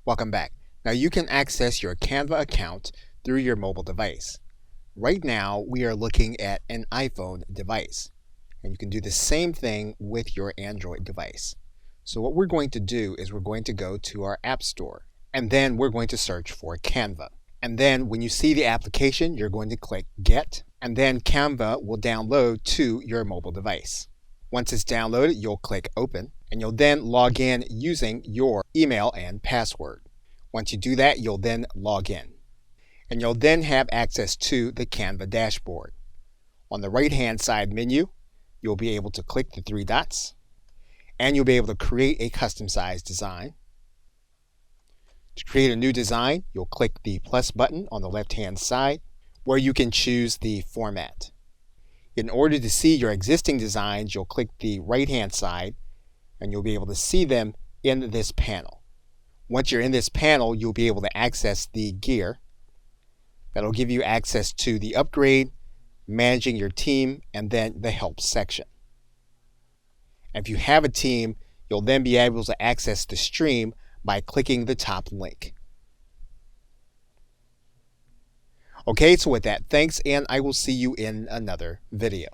Welcome back. Now you can access your Canva account through your mobile device. Right now we are looking at an iPhone device, and you can do the same thing with your Android device. So what we're going to do is we're going to go to our App Store, and then we're going to search for Canva. And then when you see the application, you're going to click Get, and then Canva will download to your mobile device. Once it's downloaded, you'll click Open, and you'll then log in using your email and password. Once you do that, you'll then log in, and you'll then have access to the Canva dashboard. On the right-hand side menu, you'll be able to click the three dots, and you'll be able to create a custom-sized design. To create a new design, you'll click the plus button on the left-hand side, where you can choose the format. In order to see your existing designs, you'll click the right-hand side, and you'll be able to see them in this panel. Once you're in this panel, you'll be able to access the gear. That'll give you access to the upgrade, managing your team, and then the help section. And if you have a team, you'll then be able to access the stream by clicking the top link. Okay, so with that, thanks, and I will see you in another video.